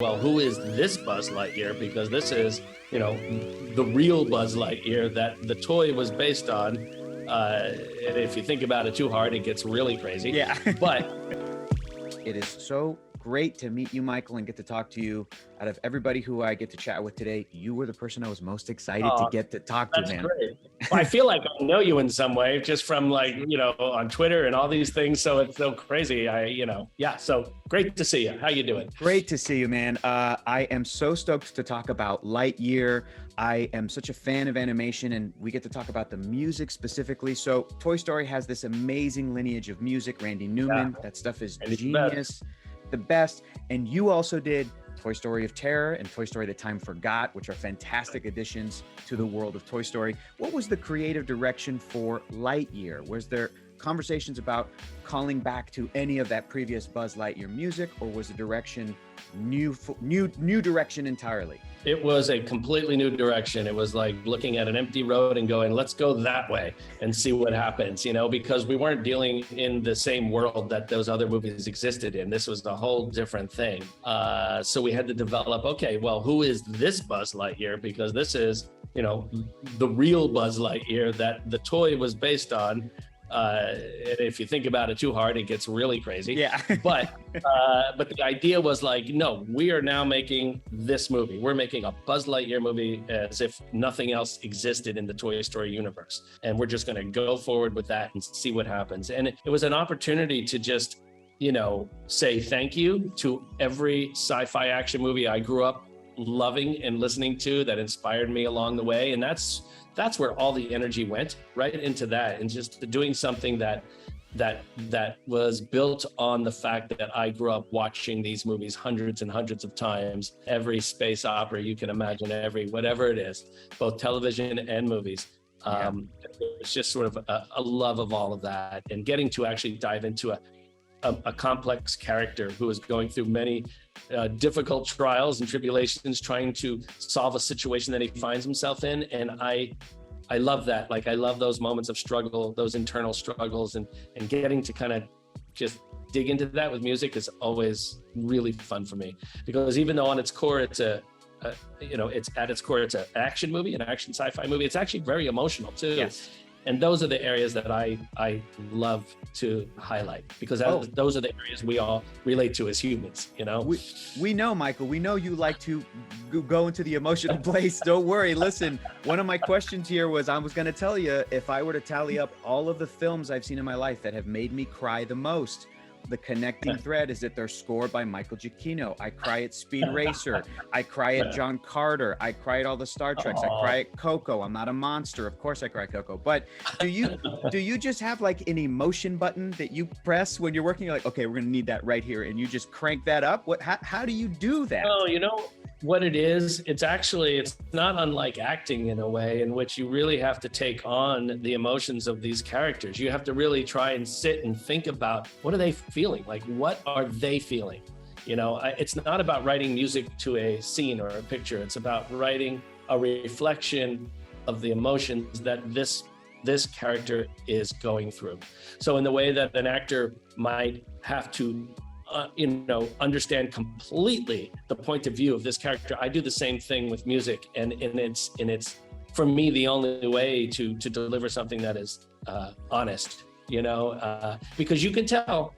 well, who is this Buzz Lightyear? Because this is, the real Buzz Lightyear that the toy was based on. And if you think about it too hard, it gets really crazy. Yeah. But it is so great to meet you, Michael, and get to talk to you. Out of everybody who I get to chat with today, you were the person I was most excited to get to talk to, man. Great. Well, I feel like I know you in some way, just from on Twitter and all these things. So it's so crazy. So great to see you. How you doing? Great to see you, man. I am so stoked to talk about Lightyear. I am such a fan of animation, and we get to talk about the music specifically. So Toy Story has this amazing lineage of music. Randy Newman, that stuff is genius, the best. And you also did Toy Story of Terror and Toy Story The Time Forgot, which are fantastic additions to the world of Toy Story. What was the creative direction for Lightyear? Was there conversations about calling back to any of that previous Buzz Lightyear music, or was the direction new direction entirely? It was a completely new direction. It was like looking at an empty road and going, let's go that way and see what happens, because we weren't dealing in the same world that those other movies existed in. This was a whole different thing. So we had to develop, okay, well, who is this Buzz Lightyear? Because this is, the real Buzz Lightyear that the toy was based on. And if you think about it too hard, it gets really crazy. Yeah. but the idea was like, no, we are now making this movie. We're making a Buzz Lightyear movie as if nothing else existed in the Toy Story universe. And we're just going to go forward with that and see what happens. And it was an opportunity to just, say thank you to every sci-fi action movie I grew up loving and listening to that inspired me along the way. And that's where all the energy went, right into that, and just doing something that was built on the fact that I grew up watching these movies hundreds and hundreds of times, every space opera you can imagine, every whatever it is, both television and movies. It's just sort of a love of all of that, and getting to actually dive into a complex character who is going through many difficult trials and tribulations, trying to solve a situation that he finds himself in. And I love that. Like, I love those moments of struggle, those internal struggles, and getting to kind of just dig into that with music is always really fun for me, because even though on its core, it's it's at its core, it's an action movie, an action sci-fi movie, it's actually very emotional too. Yes. And those are the areas that I love to highlight, because those are the areas we all relate to as humans, We know, Michael, we know you like to go into the emotional place. Don't worry. Listen, one of my questions here was, I was going to tell you, if I were to tally up all of the films I've seen in my life that have made me cry the most, the connecting thread is that they're scored by Michael Giacchino. I cry at Speed Racer. I cry at John Carter. I cry at all the Star Treks. I cry at Coco. I'm not a monster. Of course I cry at Coco. But do you just have like an emotion button that you press when you're working? You're like, okay, we're going to need that right here. And you just crank that up. How do you do that? Oh, what it is, it's not unlike acting in a way in which you really have to take on the emotions of these characters. You have to really try and sit and think about, what are they feeling? Like, what are they feeling? It's not about writing music to a scene or a picture. It's about writing a reflection of the emotions that this character is going through. So in the way that an actor might have to understand completely the point of view of this character, I do the same thing with music, and it's for me the only way to deliver something that is honest, because you can tell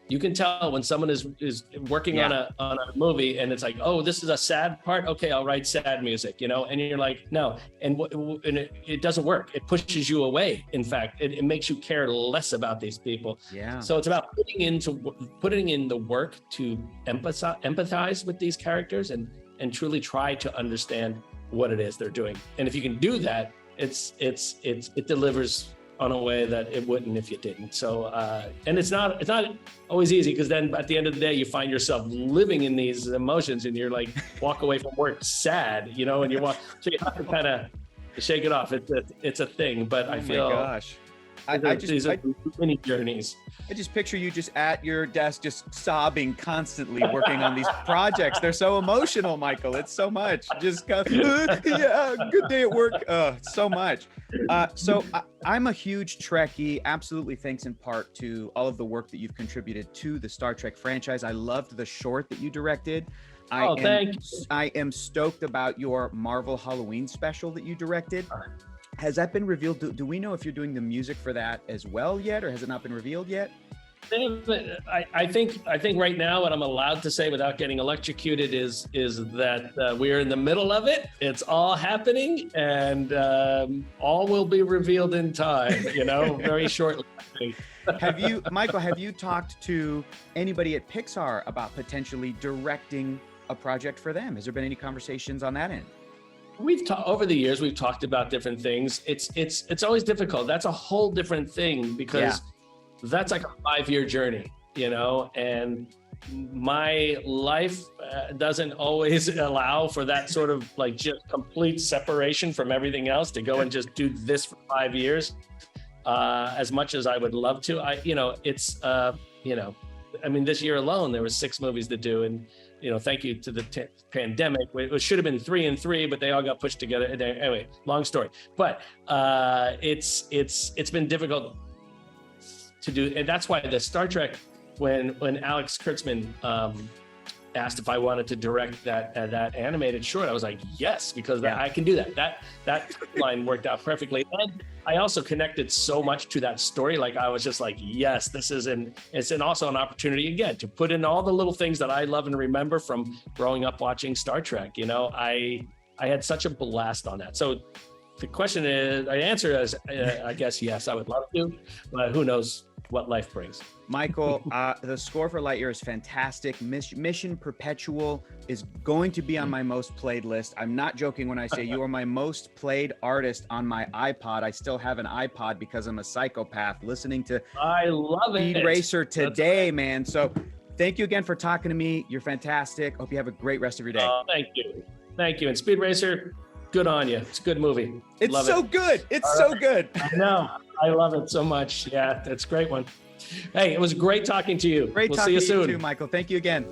when someone is working on a movie, and it's like, oh, this is a sad part, okay, I'll write sad music, and you're like, no, and it doesn't work. It pushes you away. In fact, it makes you care less about these people. So it's about putting in the work to empathize with these characters and truly try to understand what it is they're doing. And if you can do that, it delivers on a way that it wouldn't if you didn't. So, and it's not always easy, because then at the end of the day, you find yourself living in these emotions, and you're like, walk away from work sad, and you walk, so you have to kind of shake it off. It's a thing, but I feel, my gosh. These are many journeys. I just picture you just at your desk, just sobbing constantly, working on these projects. They're so emotional, Michael. It's so much. Just go, yeah, good day at work. So much. So I'm a huge Trekkie, absolutely thanks in part to all of the work that you've contributed to the Star Trek franchise. I loved the short that you directed. Oh, thank you. I am stoked about your Marvel Halloween special that you directed. Has that been revealed? Do we know if you're doing the music for that as well yet, or has it not been revealed yet? I think right now what I'm allowed to say without getting electrocuted is that we're in the middle of it. It's all happening, and all will be revealed in time. Very shortly. Michael, have you talked to anybody at Pixar about potentially directing a project for them? Has there been any conversations on that end? Over the years, we've talked about different things. It's always difficult. That's a whole different thing because that's like a 5-year journey, and my life doesn't always allow for that sort of like just complete separation from everything else to go and just do this for 5 years. As much as I would love to, this year alone, there was 6 movies to do. And, thank you to the pandemic. It should have been 3 and 3, but they all got pushed together. Anyway, long story, but it's been difficult to do. And that's why the Star Trek, when Alex Kurtzman asked if I wanted to direct that animated short, I was like, yes, because I can do that. That line worked out perfectly. And I also connected so much to that story. Like I was just like, yes, it's also an opportunity again to put in all the little things that I love and remember from growing up watching Star Trek. I had such a blast on that. So the question is, I answer as, I guess, yes, I would love to, but who knows what life brings. Michael, the score for Lightyear is fantastic. Mission Perpetual is going to be on my most played list. I'm not joking when I say you are my most played artist on my iPod. I still have an iPod because I'm a psychopath listening to I love it. Speed Racer today, man. So thank you again for talking to me. You're fantastic. Hope you have a great rest of your day. Thank you. Thank you. And Speed Racer, good on you. It's a good movie. It's so good. It's so good. I know. I love it so much. Yeah, that's a great one. Hey, it was great talking to you. Great talking to you too, Michael. Thank you again.